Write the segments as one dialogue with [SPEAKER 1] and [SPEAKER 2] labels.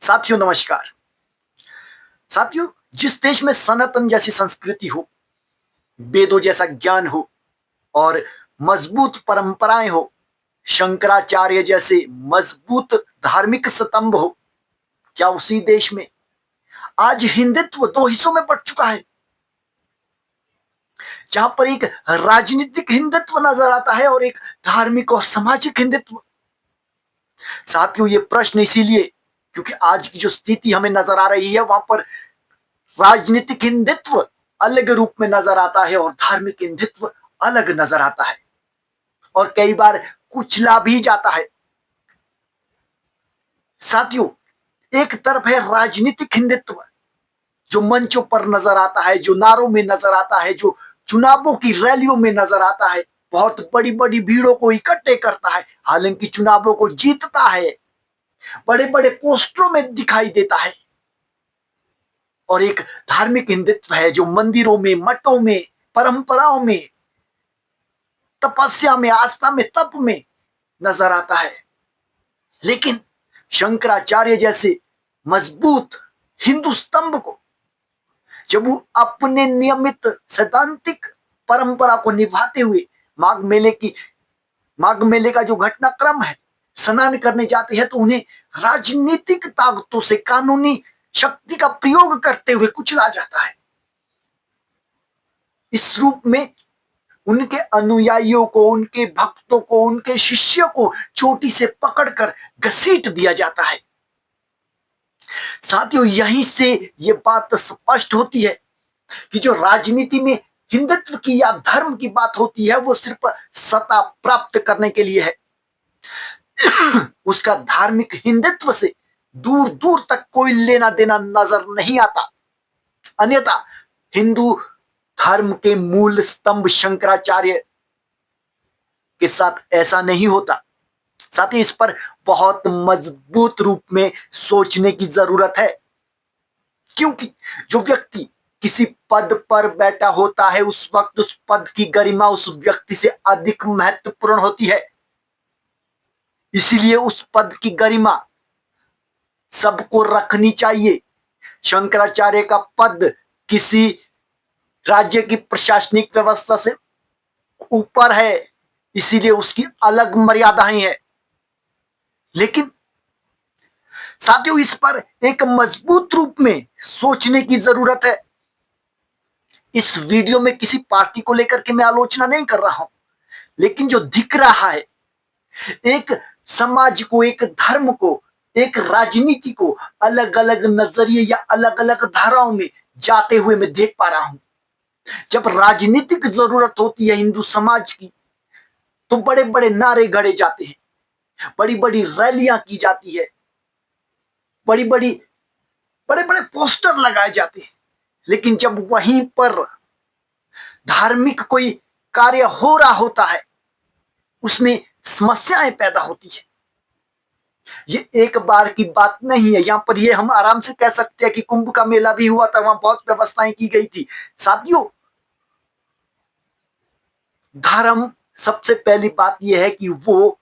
[SPEAKER 1] साथियों नमस्कार। साथियों, जिस देश में सनातन जैसी संस्कृति हो, वेदों जैसा ज्ञान हो और मजबूत परंपराएं हो, शंकराचार्य जैसे मजबूत धार्मिक स्तंभ हो, क्या उसी देश में आज हिंदुत्व दो हिस्सों में बंट चुका है? जहां पर एक राजनीतिक हिंदुत्व नजर आता है और एक धार्मिक और सामाजिक हिंदुत्व। साथियों, ये प्रश्न इसीलिए क्योंकि आज की जो स्थिति हमें नजर आ रही है वहां पर राजनीतिक हिंदुत्व अलग रूप में नजर आता है और धार्मिक हिंदुत्व अलग नजर आता है और कई बार कुचला भी जाता है। साथियों, एक तरफ है राजनीतिक हिंदुत्व जो मंचों पर नजर आता है, जो नारों में नजर आता है, जो चुनावों की रैलियों में नजर आता है, बहुत बड़ी बड़ी भीड़ों को इकट्ठे करता है, हालांकि चुनावों को जीतता है, बड़े बड़े पोस्टरों में दिखाई देता है। और एक धार्मिक हिंदुत्व है जो मंदिरों में, मठों में, परंपराओं में, तपस्या में, आस्था में, तप में नजर आता है। लेकिन शंकराचार्य जैसे मजबूत हिंदू स्तंभ को जब वो अपने नियमित सैद्धांतिक परंपरा को निभाते हुए माघ मेले का जो घटनाक्रम है, स्नान करने जाते हैं तो उन्हें राजनीतिक ताकतों से कानूनी शक्ति का प्रयोग करते हुए कुचला जाता है। इस रूप में उनके अनुयायियों को, उनके भक्तों को, उनके शिष्यों को चोटी से पकड़कर घसीट दिया जाता है। साथियों, यहीं से ये बात स्पष्ट होती है कि जो राजनीति में हिंदुत्व की या धर्म की बात होती है वो सिर्फ सत्ता प्राप्त करने के लिए है। उसका धार्मिक हिंदुत्व से दूर दूर तक कोई लेना देना नजर नहीं आता। अन्यथा हिंदू धर्म के मूल स्तंभ शंकराचार्य के साथ ऐसा नहीं होता। साथ ही इस पर बहुत मजबूत रूप में सोचने की जरूरत है, क्योंकि जो व्यक्ति किसी पद पर बैठा होता है उस वक्त उस पद की गरिमा उस व्यक्ति से अधिक महत्वपूर्ण होती है। इसीलिए उस पद की गरिमा सबको रखनी चाहिए। शंकराचार्य का पद किसी राज्य की प्रशासनिक व्यवस्था से ऊपर है, इसीलिए उसकी अलग मर्यादाएं हैं। लेकिन साथियों, इस पर एक मजबूत रूप में सोचने की जरूरत है। इस वीडियो में किसी पार्टी को लेकर के मैं आलोचना नहीं कर रहा हूं, लेकिन जो दिख रहा है एक समाज को, एक धर्म को, एक राजनीति को अलग अलग नजरिए या अलग अलग धाराओं में जाते हुए मैं देख पा रहा हूं। जब राजनीतिक जरूरत होती है हिंदू समाज की तो बड़े बड़े नारे गढ़े जाते हैं, बड़ी बड़ी रैलियां की जाती है, बड़ी बड़ी बड़े बड़े पोस्टर लगाए जाते हैं। लेकिन जब वहीं पर धार्मिक कोई कार्य हो रहा होता है उसमें समस्याएं पैदा होती है। ये एक बार की बात नहीं है। यहां पर ये हम आराम से कह सकते हैं कि कुंभ का मेला भी हुआ था, वहां बहुत व्यवस्थाएं की गई थी। साथियों, धर्म सबसे पहली बात यह है कि वो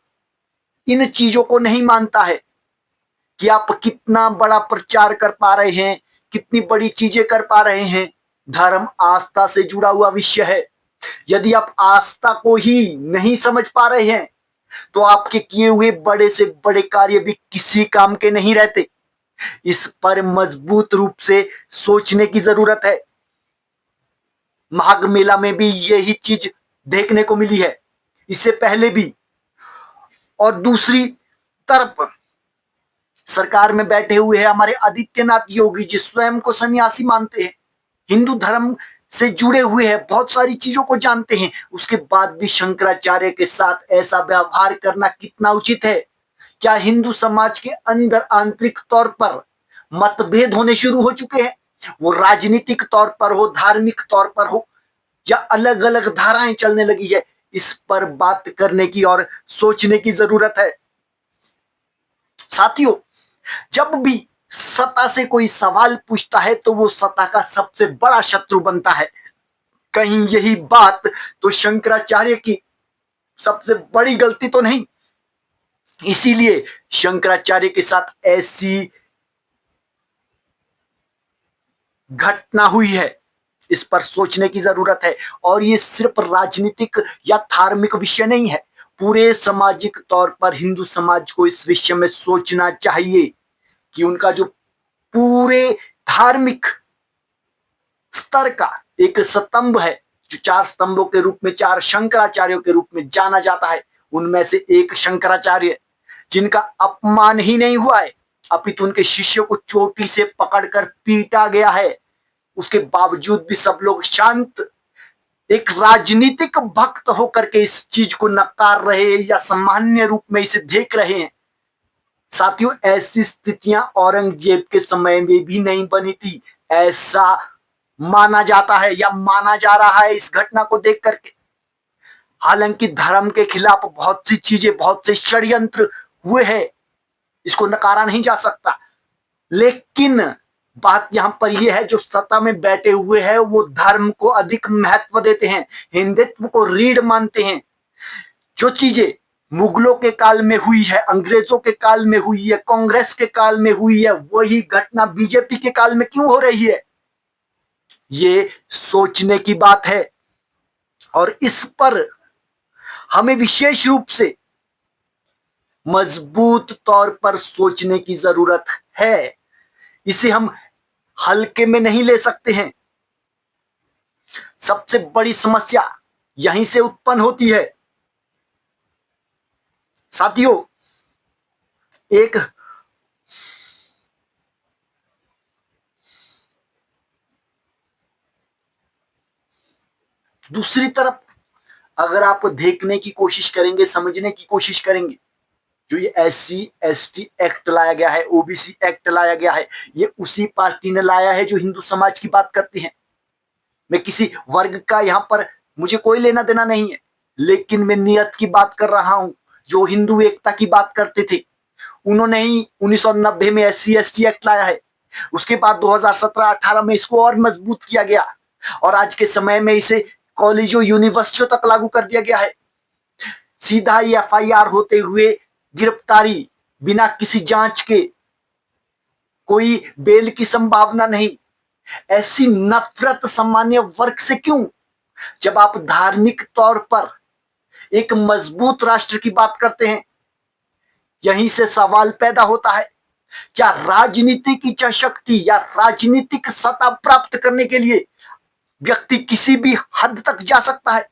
[SPEAKER 1] इन चीजों को नहीं मानता है कि आप कितना बड़ा प्रचार कर पा रहे हैं, कितनी बड़ी चीजें कर पा रहे हैं। धर्म आस्था से जुड़ा हुआ विषय है। यदि आप आस्था को ही नहीं समझ पा रहे हैं तो आपके किए हुए बड़े से बड़े कार्य भी किसी काम के नहीं रहते। इस पर मजबूत रूप से सोचने की जरूरत है। माघ मेला में भी यही चीज देखने को मिली है, इससे पहले भी। और दूसरी तरफ सरकार में बैठे हुए हैं हमारे आदित्यनाथ योगी जी, स्वयं को सन्यासी मानते हैं, हिंदू धर्म से जुड़े हुए हैं, बहुत सारी चीजों को जानते हैं। उसके बाद भी शंकराचार्य के साथ ऐसा व्यवहार करना कितना उचित है? क्या हिंदू समाज के अंदर आंतरिक तौर पर मतभेद होने शुरू हो चुके हैं? वो राजनीतिक तौर पर हो, धार्मिक तौर पर हो, या अलग अलग धाराएं चलने लगी है? इस पर बात करने की और सोचने की जरूरत है। साथियों, जब भी सत्ता से कोई सवाल पूछता है तो वो सत्ता का सबसे बड़ा शत्रु बनता है। कहीं यही बात तो शंकराचार्य की सबसे बड़ी गलती तो नहीं? इसीलिए शंकराचार्य के साथ ऐसी घटना हुई है, इस पर सोचने की जरूरत है। और ये सिर्फ राजनीतिक या धार्मिक विषय नहीं है, पूरे सामाजिक तौर पर हिंदू समाज को इस विषय में सोचना चाहिए कि उनका जो पूरे धार्मिक स्तर का एक स्तंभ है, जो चार स्तंभों के रूप में, चार शंकराचार्यों के रूप में जाना जाता है, उनमें से एक शंकराचार्य जिनका अपमान ही नहीं हुआ है, अपितु उनके शिष्यों को चोटी से पकड़कर पीटा गया है, उसके बावजूद भी सब लोग शांत, एक राजनीतिक भक्त होकर के इस चीज को नकार रहे हैं या सामान्य रूप में इसे देख रहे हैं। साथियों, ऐसी स्थितियां औरंगजेब के समय में भी नहीं बनी थी, ऐसा माना जाता है या माना जा रहा है इस घटना को देख करके। हालांकि धर्म के खिलाफ बहुत सी चीजें, बहुत से षड्यंत्र हुए हैं, इसको नकारा नहीं जा सकता, लेकिन बात यहां पर यह है, जो सत्ता में बैठे हुए हैं वो धर्म को अधिक महत्व देते हैं, हिंदुत्व को रीढ़ मानते हैं। जो चीजें मुगलों के काल में हुई है, अंग्रेजों के काल में हुई है, कांग्रेस के काल में हुई है, वही घटना बीजेपी के काल में क्यों हो रही है, ये सोचने की बात है। और इस पर हमें विशेष रूप से मजबूत तौर पर सोचने की जरूरत है, इसे हम हल्के में नहीं ले सकते हैं। सबसे बड़ी समस्या यहीं से उत्पन्न होती है। साथियों, एक दूसरी तरफ अगर आप देखने की कोशिश करेंगे, समझने की कोशिश करेंगे, जो ये SC/ST एक्ट लाया गया है, OBC एक्ट लाया गया है, ये उसी पार्टी ने लाया है जो हिंदू समाज की बात करती है। मैं किसी वर्ग का यहां पर मुझे कोई लेना देना नहीं है, लेकिन मैं नियत की बात कर रहा हूं। जो हिंदू एकता की बात करते थे, उन्होंने ही 1990 में SC/ST एक्ट लाया है। उसके बाद 2017-18 में इसको और मजबूत किया गया, और आज के समय में इसे कॉलेजों, यूनिवर्सिटियों तक लागू कर दिया गया है। सीधा ही FIR होते हुए गिरफ्तारी, बिना किसी जांच के, कोई बेल की संभावना नहीं। ऐसी नफरत सामान्य वर्ग से क्यों, जब आप धार्मिक तौर पर एक मजबूत राष्ट्र की बात करते हैं? यहीं से सवाल पैदा होता है, क्या राजनीतिक इच्छा शक्ति या राजनीतिक सत्ता प्राप्त करने के लिए व्यक्ति किसी भी हद तक जा सकता है?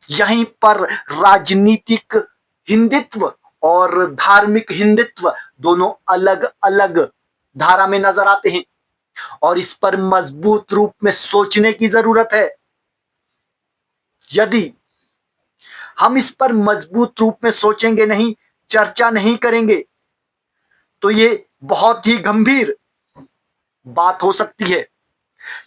[SPEAKER 1] यहीं पर राजनीतिक हिंदुत्व और धार्मिक हिंदुत्व दोनों अलग अलग धारा में नजर आते हैं, और इस पर मजबूत रूप में सोचने की जरूरत है। यदि हम इस पर मजबूत रूप में सोचेंगे नहीं, चर्चा नहीं करेंगे, तो ये बहुत ही गंभीर बात हो सकती है।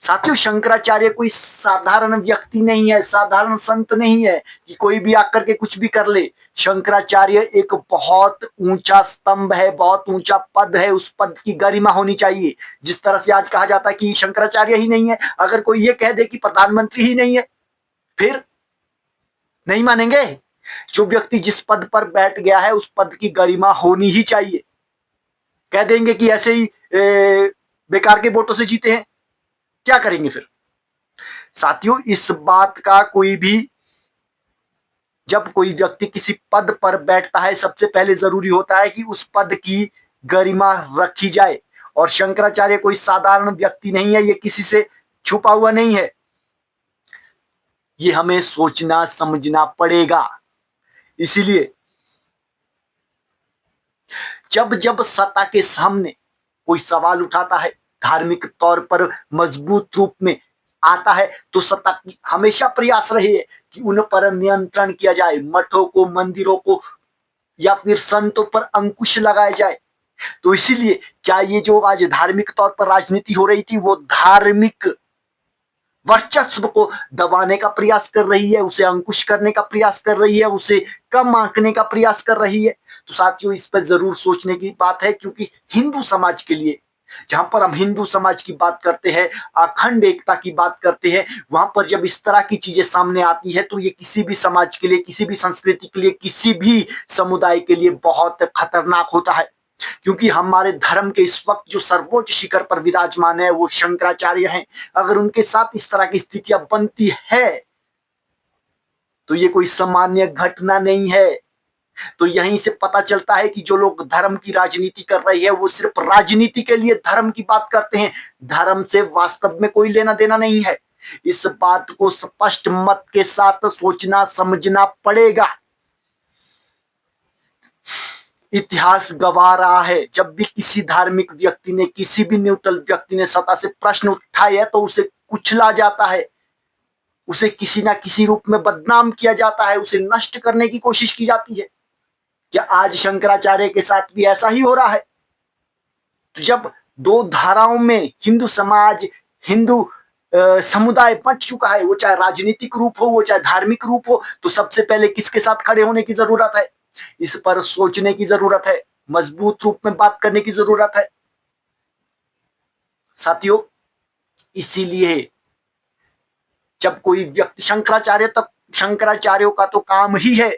[SPEAKER 1] साथियों, शंकराचार्य कोई साधारण व्यक्ति नहीं है, साधारण संत नहीं है कि कोई भी आकर के कुछ भी कर ले। शंकराचार्य एक बहुत ऊंचा स्तंभ है, बहुत ऊंचा पद है, उस पद की गरिमा होनी चाहिए। जिस तरह से आज कहा जाता है कि शंकराचार्य ही नहीं है, अगर कोई ये कह दे कि प्रधानमंत्री ही नहीं है, फिर नहीं मानेंगे। जो व्यक्ति जिस पद पर बैठ गया है उस पद की गरिमा होनी ही चाहिए। कह देंगे कि ऐसे ही बेकार के वोटों से जीते हैं, क्या करेंगे फिर? साथियों, इस बात का कोई भी, जब कोई व्यक्ति किसी पद पर बैठता है, सबसे पहले जरूरी होता है कि उस पद की गरिमा रखी जाए। और शंकराचार्य कोई साधारण व्यक्ति नहीं है, ये किसी से छुपा हुआ नहीं है। ये हमें सोचना समझना पड़ेगा। इसीलिए जब जब सत्ता के सामने कोई सवाल उठाता है, धार्मिक तौर पर मजबूत रूप में आता है, तो सत्ता की हमेशा प्रयास रहे है कि उन पर नियंत्रण किया जाए, मठों को, मंदिरों को या फिर संतों पर अंकुश लगाया जाए। तो इसीलिए क्या ये जो आज धार्मिक तौर पर राजनीति हो रही थी, वो धार्मिक वर्चस्व को दबाने का प्रयास कर रही है, उसे अंकुश करने का प्रयास कर रही है, उसे कम आंकने का प्रयास कर रही है? तो साथियों, इस पर जरूर सोचने की बात है, क्योंकि हिंदू समाज के लिए, जहां पर हम हिंदू समाज की बात करते हैं, अखंड एकता की बात करते हैं, वहां पर जब इस तरह की चीजें सामने आती है, तो ये किसी भी समाज के लिए, किसी भी संस्कृति के लिए, किसी भी समुदाय के लिए बहुत खतरनाक होता है। क्योंकि हमारे धर्म के इस वक्त जो सर्वोच्च शिखर पर विराजमान है वो शंकराचार्य हैं। अगर उनके साथ इस तरह की स्थितियां बनती है तो ये कोई सामान्य घटना नहीं है। तो यहीं से पता चलता है कि जो लोग धर्म की राजनीति कर रहे हैं वो सिर्फ राजनीति के लिए धर्म की बात करते हैं, धर्म से वास्तव में कोई लेना देना नहीं है। इस बात को स्पष्ट मत के साथ सोचना समझना पड़ेगा। इतिहास गवाह रहा है, जब भी किसी धार्मिक व्यक्ति ने, किसी भी न्यूट्रल व्यक्ति ने सत्ता से प्रश्न उठाए है तो उसे कुचला जाता है, उसे किसी ना किसी रूप में बदनाम किया जाता है, उसे नष्ट करने की कोशिश की जाती है। क्या आज शंकराचार्य के साथ भी ऐसा ही हो रहा है? तो जब दो धाराओं में हिंदू समाज, हिंदू समुदाय बंट चुका है, वो चाहे राजनीतिक रूप हो, वो चाहे धार्मिक रूप हो, तो सबसे पहले किसके साथ खड़े होने की जरूरत है? इस पर सोचने की जरूरत है, मजबूत रूप में बात करने की जरूरत है साथियों। इसीलिए जब कोई व्यक्ति शंकराचार्यों का तो काम ही है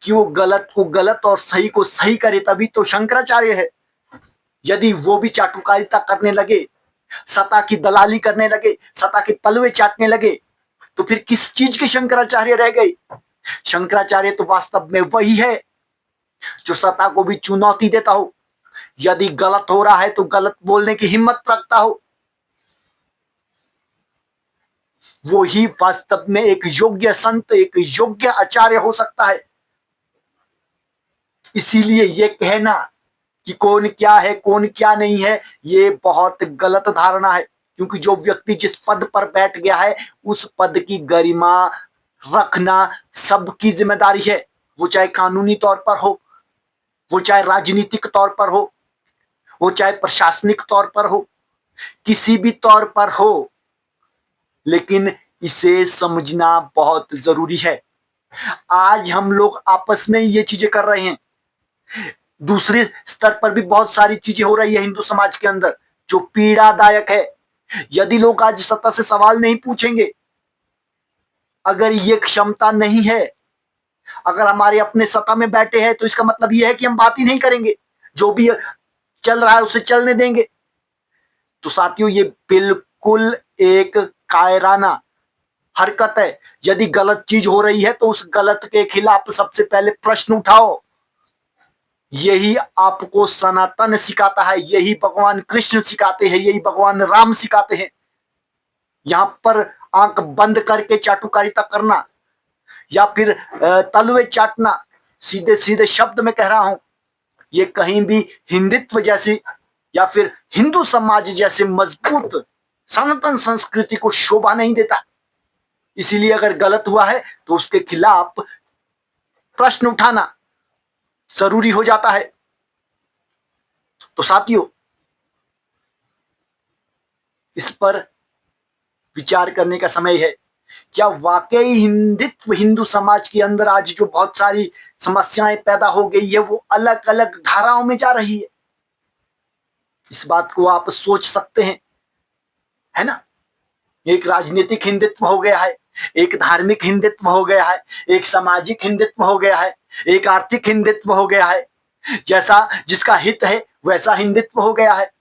[SPEAKER 1] कि वो गलत को गलत और सही को सही करे, तभी तो शंकराचार्य है। यदि वो भी चाटुकारिता करने लगे, सत्ता की दलाली करने लगे, सत्ता के तलवे चाटने लगे, तो फिर किस चीज के शंकराचार्य रह गए? शंकराचार्य तो वास्तव में वही है जो सत्ता को भी चुनौती देता हो, यदि गलत हो रहा है तो गलत बोलने की हिम्मत रखता हो। वो ही वास्तव में एक योग्य संत, एक योग्य आचार्य हो सकता है। इसीलिए ये कहना कि कौन क्या है कौन क्या नहीं है, ये बहुत गलत धारणा है। क्योंकि जो व्यक्ति जिस पद पर बैठ गया है उस पद की गरिमा रखना सबकी जिम्मेदारी है। वो चाहे कानूनी तौर पर हो, वो चाहे राजनीतिक तौर पर हो, वो चाहे प्रशासनिक तौर पर हो, किसी भी तौर पर हो, लेकिन इसे समझना बहुत जरूरी है। आज हम लोग आपस में ये चीजें कर रहे हैं, दूसरे स्तर पर भी बहुत सारी चीजें हो रही है हिंदू समाज के अंदर जो पीड़ादायक है। यदि लोग आज सत्ता से सवाल नहीं पूछेंगे, अगर ये क्षमता नहीं है, अगर हमारे अपने सत्ता में बैठे हैं, तो इसका मतलब यह है कि हम बात ही नहीं करेंगे, जो भी चल रहा है उसे चलने देंगे। तो साथियों, ये बिल्कुल एक कायराना हरकत है। यदि गलत चीज हो रही है तो उस गलत के खिलाफ सबसे पहले प्रश्न उठाओ। यही आपको सनातन सिखाता है, यही भगवान कृष्ण सिखाते हैं, यही भगवान राम सिखाते हैं। यहां पर आंख बंद करके चाटुकारिता करना या फिर तलवे चाटना, सीधे सीधे शब्द में कह रहा हूं, ये कहीं भी हिंदुत्व जैसी या फिर हिंदू समाज जैसे मजबूत सनातन संस्कृति को शोभा नहीं देता। इसीलिए अगर गलत हुआ है तो उसके खिलाफ प्रश्न उठाना जरूरी हो जाता है। तो साथियों, इस पर विचार करने का समय है। क्या वाकई हिंदुत्व, हिंदू समाज के अंदर आज जो बहुत सारी समस्याएं पैदा हो गई है वो अलग अलग धाराओं में जा रही है? इस बात को आप सोच सकते हैं, है ना? एक राजनीतिक हिंदुत्व हो गया है, एक धार्मिक हिंदुत्व हो गया है, एक सामाजिक हिंदुत्व हो गया है, एक आर्थिक हिंदुत्व हो गया है। जैसा जिसका हित है वैसा हिंदुत्व हो गया है।